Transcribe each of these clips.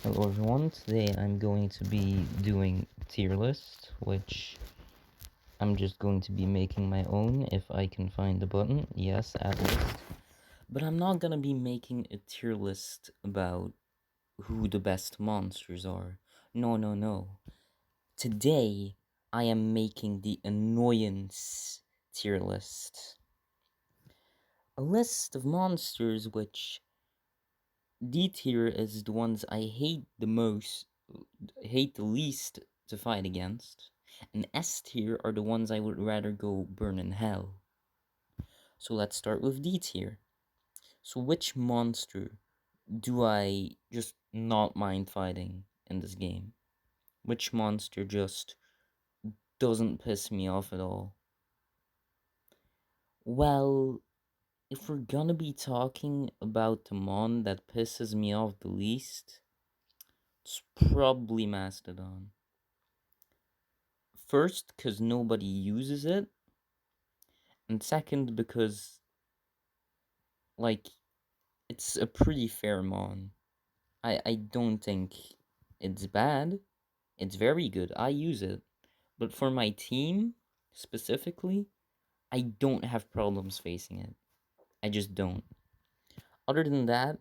Hello everyone, today I'm going to be doing tier list, which I'm just going to be making my own if I can find the button. Yes, add list. But I'm not gonna be making a tier list about who the best monsters are. No, no, no. Today I am making the annoyance tier list. A list of monsters which D tier is the ones I hate the most, hate the least to fight against, and S tier are the ones I would rather go burn in hell. So let's start with D tier. So which monster do I just not mind fighting in this game? Which monster just doesn't piss me off at all? Well, if we're gonna be talking about the mon that pisses me off the least, it's probably Mastodon. First, because nobody uses it, and second, because, like, it's a pretty fair mon. I don't think it's bad. It's very good. I use it. But for my team, specifically, I don't have problems facing it. I just don't. Other than that,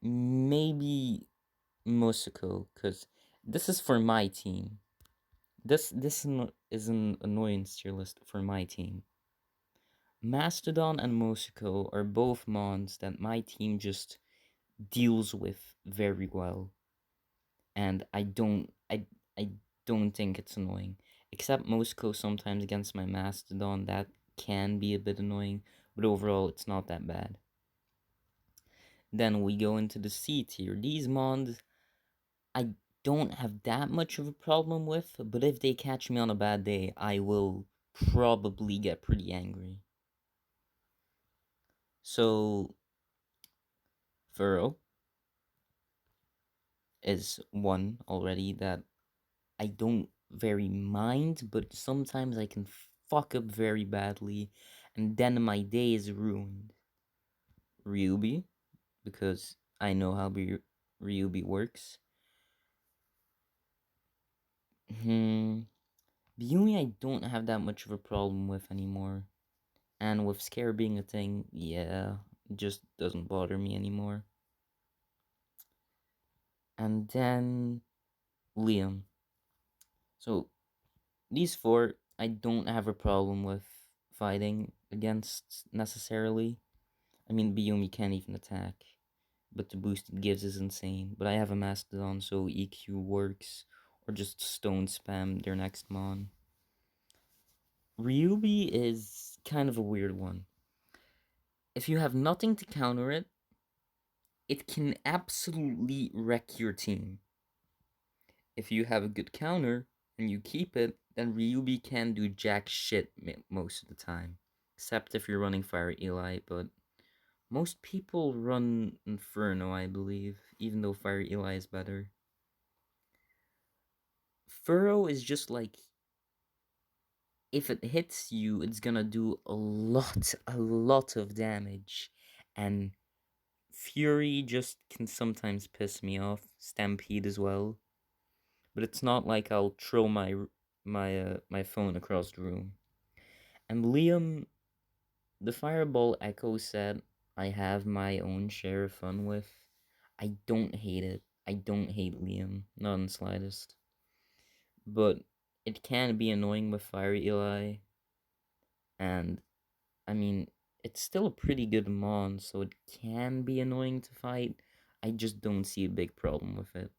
maybe Musiko, because this is for my team. This is an annoyance tier list for my team. Mastodon and Musiko are both mons that my team just deals with very well, and I don't think it's annoying. Except Musiko sometimes against my Mastodon, that can be a bit annoying, but overall it's not that bad. Then we go into the C tier. These mons I don't have that much of a problem with, but if they catch me on a bad day, I will probably get pretty angry. So Furrow is one already that I don't very mind, but sometimes I can fuck up very badly, and then my day is ruined. Ryubi, because I know how Ryubi works. Biumi I don't have that much of a problem with anymore. And with scare being a thing, yeah, it just doesn't bother me anymore. And then Liam. So these four I don't have a problem with fighting against necessarily. I mean, Biumi can't even attack, but the boost it gives is insane. But I have a Mastodon, so EQ works, or just stone spam their next mon. Ryubi is kind of a weird one. If you have nothing to counter it, it can absolutely wreck your team. If you have a good counter and you keep it, then Ryubi can do jack shit most of the time. Except if you're running Fire Eli, but most people run Inferno, I believe, even though Fire Eli is better. Furrow is just like, if it hits you, it's gonna do a lot of damage. And Fury just can sometimes piss me off. Stampede as well. But it's not like I'll throw my phone across the room. And Liam, the Fireball Echo set, I have my own share of fun with. I don't hate it. I don't hate Liam, not in the slightest. But it can be annoying with Fire Eli, and I mean, it's still a pretty good mon, so it can be annoying to fight. I just don't see a big problem with it.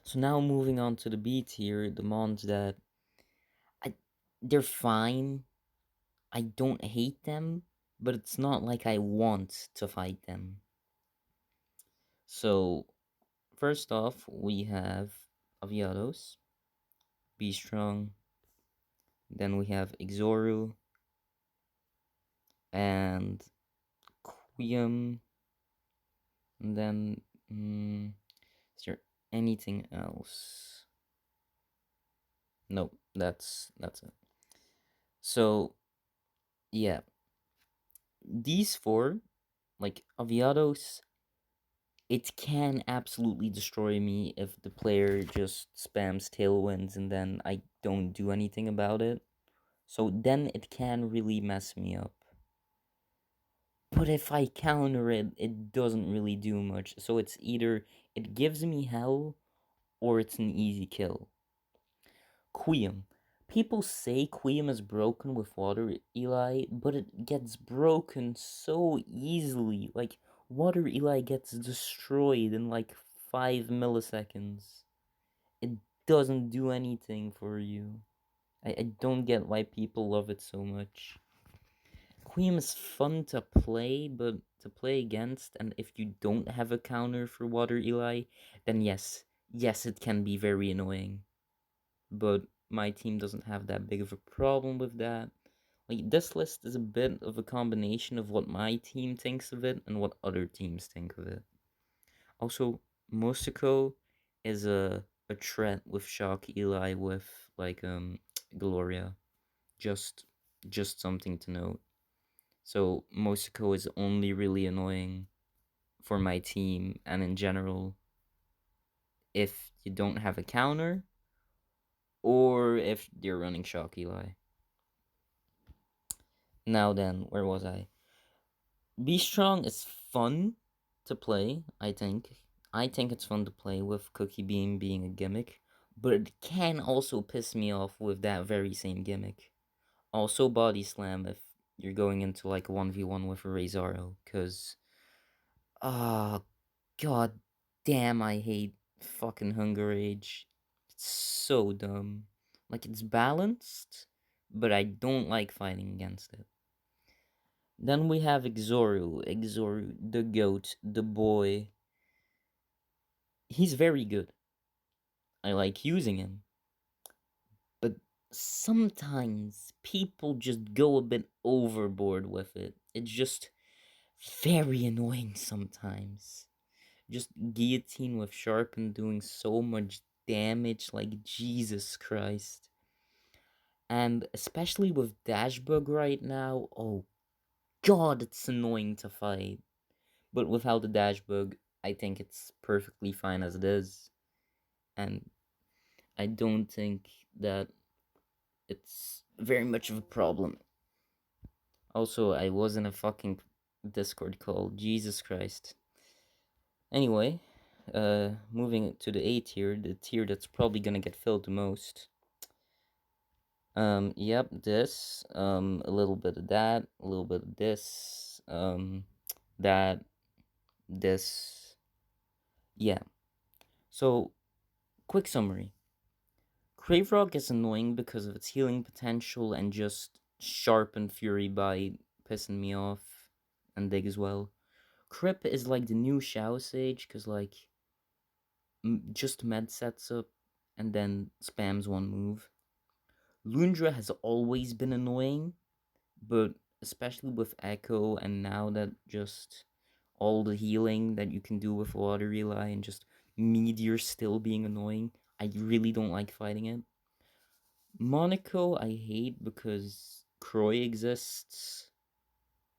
So now moving on to the B tier, the mons that I they're fine. I don't hate them, but it's not like I want to fight them. So first off, we have Aviados, Be Strong. Then we have Exoru and Quium. And then, is there anything else? Nope, that's it. So yeah, these four, like Aviados, It can absolutely destroy me if the player just spams tailwinds and then I don't do anything about it. So then it can really mess me up. But if I counter it, it doesn't really do much. So it's either it gives me hell or it's an easy kill. Quiem. People say Quiem is broken with Water Eli, but it gets broken so easily. Like, Water Eli gets destroyed in like 5 milliseconds. It doesn't do anything for you. I don't get why people love it so much. Queen is fun to play, but to play against, and if you don't have a counter for Water Eli, then yes, it can be very annoying. But my team doesn't have that big of a problem with that. Like, this list is a bit of a combination of what my team thinks of it and what other teams think of it. Also, Mosiko is a threat with Shock Eli with like Gloria. Just just something to note. So Mosiko is only really annoying for my team and in general if you don't have a counter or if you're running Shock Eli. Now then, where was I? Be Strong is fun to play, I think. I think it's fun to play with Cookie Beam being a gimmick, but it can also piss me off with that very same gimmick. Also Body Slam if you're going into like a 1v1 with a Razaro, because ah, god damn, I hate fucking Hunger Age. It's so dumb. Like, it's balanced, but I don't like fighting against it. Then we have Exoru, the goat, the boy. He's very good. I like using him. But sometimes people just go a bit overboard with it. It's just very annoying sometimes. Just guillotine with sharpen doing so much damage, like Jesus Christ. And especially with Dashbug right now, oh god, it's annoying to fight. But without the Dashbug, I think it's perfectly fine as it is. And I don't think that it's very much of a problem. Also, I was in a fucking Discord call. Jesus Christ. Anyway, moving to the A tier, the tier that's probably gonna get filled the most. Yep, this, a little bit of that, a little bit of this, that, this, yeah. So, quick summary. Crave Rock is annoying because of its healing potential and just sharp and fury by pissing me off, and Dig as well. Crip is like the new Shao Sage, because like, just med sets up and then spams one move. Lundra has always been annoying, but especially with Echo and now that just all the healing that you can do with Water Relay and just Meteor still being annoying, I really don't like fighting it. Monaco I hate because Croy exists.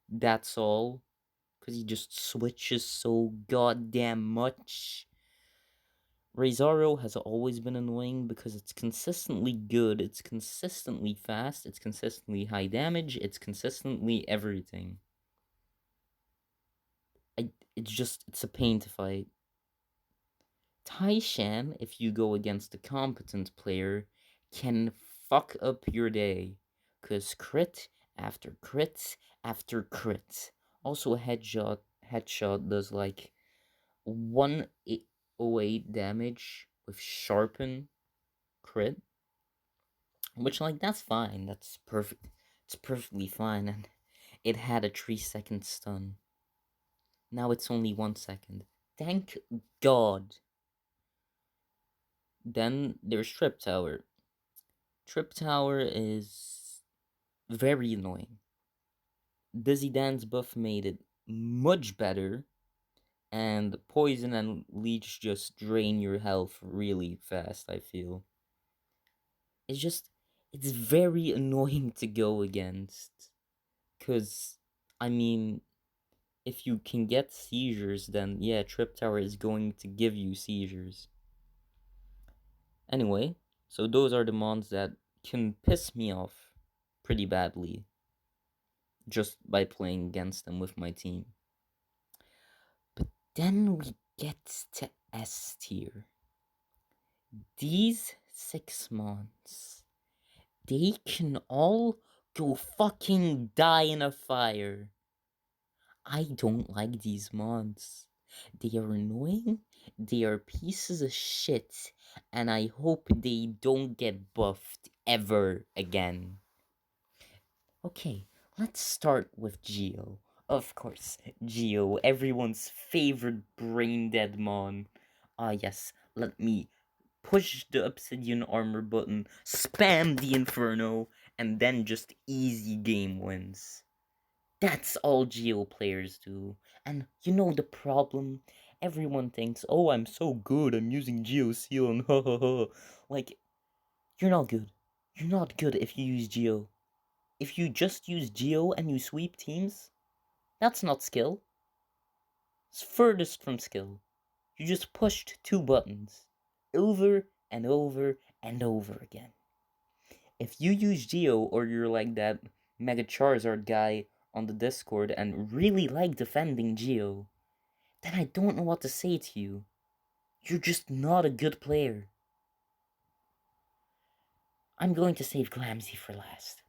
That's all. Because he just switches so goddamn much. Razaro has always been annoying because it's consistently good, it's consistently fast, it's consistently high damage, it's consistently everything. It's a pain to fight. Taishan, if you go against a competent player, can fuck up your day. Cause crit after crit after crit. Also headshot does like 108 damage with sharpen crit. Which, like, that's fine. That's perfect. It's perfectly fine. And it had a 3-second stun. Now it's only 1 second. Thank God. Then there's Trip Tower. Trip Tower is very annoying. Dizzy Dance buff made it much better. And Poison and Leech just drain your health really fast, I feel. It's just, it's very annoying to go against. Because, I mean, if you can get seizures, then yeah, Trip Tower is going to give you seizures. Anyway, so those are the mons that can piss me off pretty badly just by playing against them with my team. But then we get to S tier. These 6 mons, they can all go fucking die in a fire. I don't like these mons. They are annoying, they are pieces of shit, and I hope they don't get buffed ever again. Okay, let's start with Geo. Of course, Geo, everyone's favorite brain dead mon. Ah, yes, let me push the obsidian armor button, spam the inferno, and then just easy game wins. That's all Geo players do. And you know the problem? Everyone thinks, oh, I'm so good, I'm using Geo Seal and ha ha ha. Like, you're not good. You're not good if you use Geo. If you just use Geo and you sweep teams, that's not skill. It's furthest from skill. You just pushed 2 buttons. Over and over and over again. If you use Geo or you're like that Mega Charizard guy on the Discord and really like defending Geo, then I don't know what to say to you. You're just not a good player. I'm going to save Glamsy for last.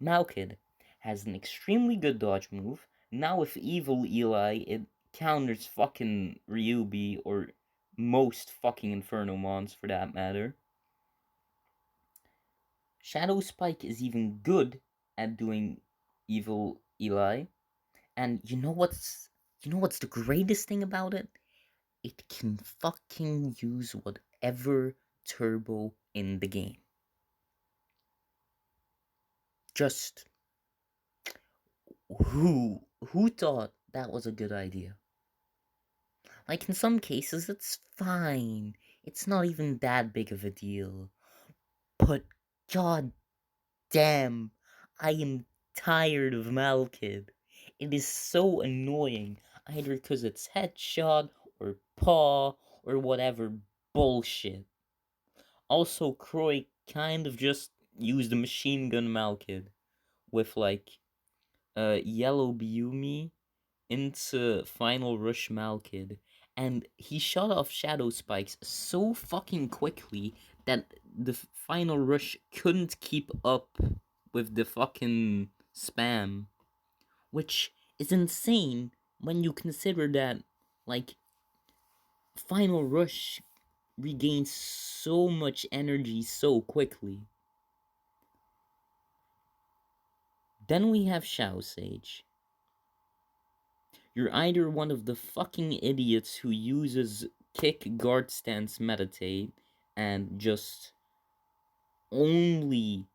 Malkid has an extremely good dodge move. Now with Evil Eli, it counters fucking Ryubi or most fucking Inferno Mons for that matter. Shadow Spike is even good at doing Evil Eli. And you know what's the greatest thing about it? It can fucking use whatever turbo in the game. Just who thought that was a good idea? Like in some cases it's fine. It's not even that big of a deal. But god damn, I am tired of Malkid. It is so annoying, either because it's headshot or paw or whatever bullshit. Also, Croy kind of just used a machine gun Malkid with like yellow Biumi into Final Rush Malkid, and he shot off Shadow Spikes so fucking quickly that the Final Rush couldn't keep up with the fucking spam, which is insane when you consider that, like, Final Rush regains so much energy so quickly. Then we have Shao Sage. You're either one of the fucking idiots who uses kick guard stance meditate and just only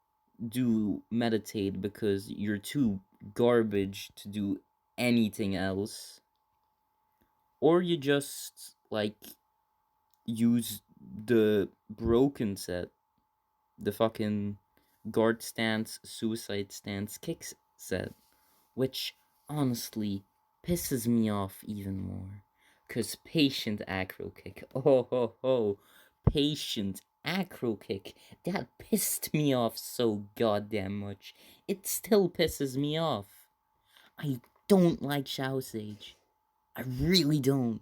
do meditate because you're too garbage to do anything else, or you just like use the broken set, the fucking guard stance, suicide stance, kicks set, which honestly pisses me off even more. Cause patient acro kick, oh ho ho, patient acro kick, that pissed me off so goddamn much. It still pisses me off. I don't like Shao Sage. I really don't.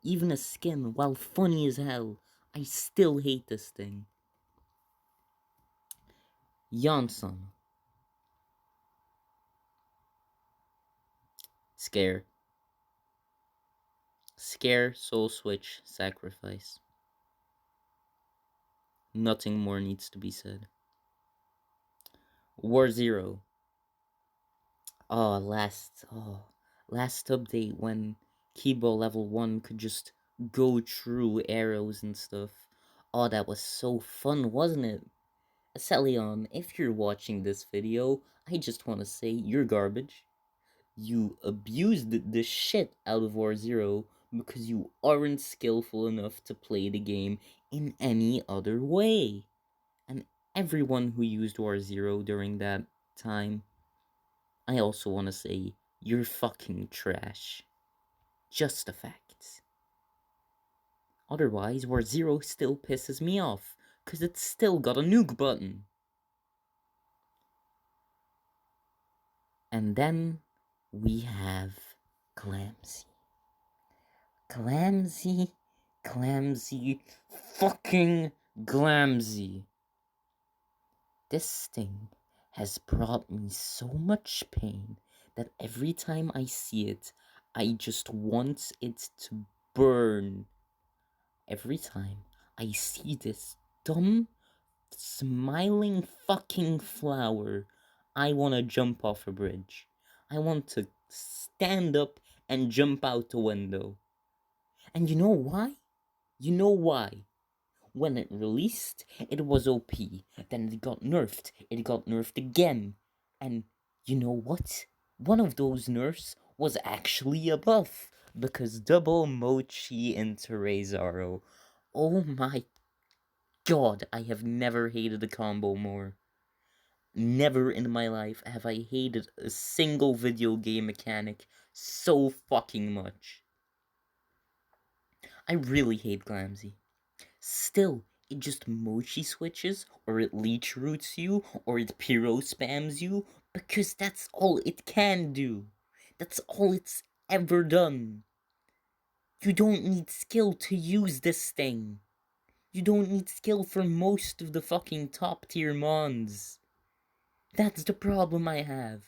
Even a skin, while funny as hell, I still hate this thing. Yonson. Scare. Scare, soul switch, sacrifice. Nothing more needs to be said. War Zero. Last update when Kibo level 1 could just go through arrows and stuff. Oh, that was so fun, wasn't it? Celion, if you're watching this video, I just want to say you're garbage. You abused the shit out of War Zero because you aren't skillful enough to play the game in any other way. And everyone who used War Zero during that time, I also want to say you're fucking trash. Just a fact. Otherwise, War Zero still pisses me off, cause it's still got a nuke button. And then we have Clamsy. Clamsy, fucking Glamsy. This thing has brought me so much pain that every time I see it, I just want it to burn. Every time I see this dumb, smiling fucking flower, I want to jump off a bridge. I want to stand up and jump out the window. And you know why? You know why? When it released, it was OP. Then it got nerfed. It got nerfed again. And you know what? One of those nerfs was actually a buff. Because double Mochi into Rezaro. Oh my god, I have never hated a combo more. Never in my life have I hated a single video game mechanic so fucking much. I really hate Glamsy. Still, it just mochi switches, or it leech roots you, or it pyro spams you, because that's all it can do. That's all it's ever done. You don't need skill to use this thing. You don't need skill for most of the fucking top tier mons. That's the problem I have.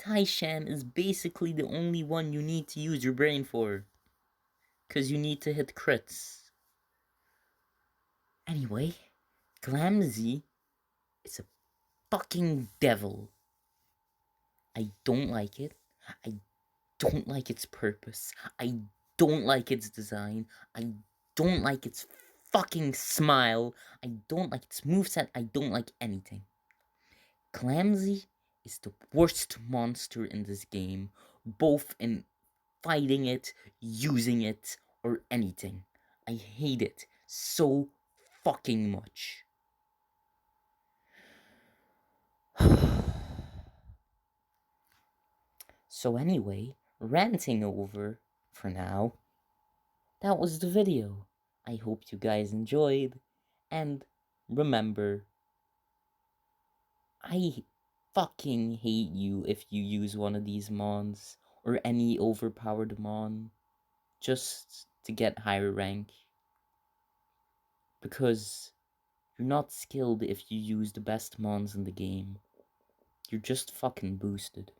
Taishan is basically the only one you need to use your brain for. Cause you need to hit crits. Anyway, Glamsy is a fucking devil. I don't like it. I don't like its purpose. I don't like its design. I don't like its fucking smile. I don't like its moveset. I don't like anything. Clumsy is the worst monster in this game, both in fighting it, using it, or anything. I hate it so fucking much. So anyway, ranting over for now. That was the video. I hope you guys enjoyed. And remember, I fucking hate you if you use one of these mons or any overpowered mon just to get higher rank. Because you're not skilled if you use the best mons in the game. You're just fucking boosted.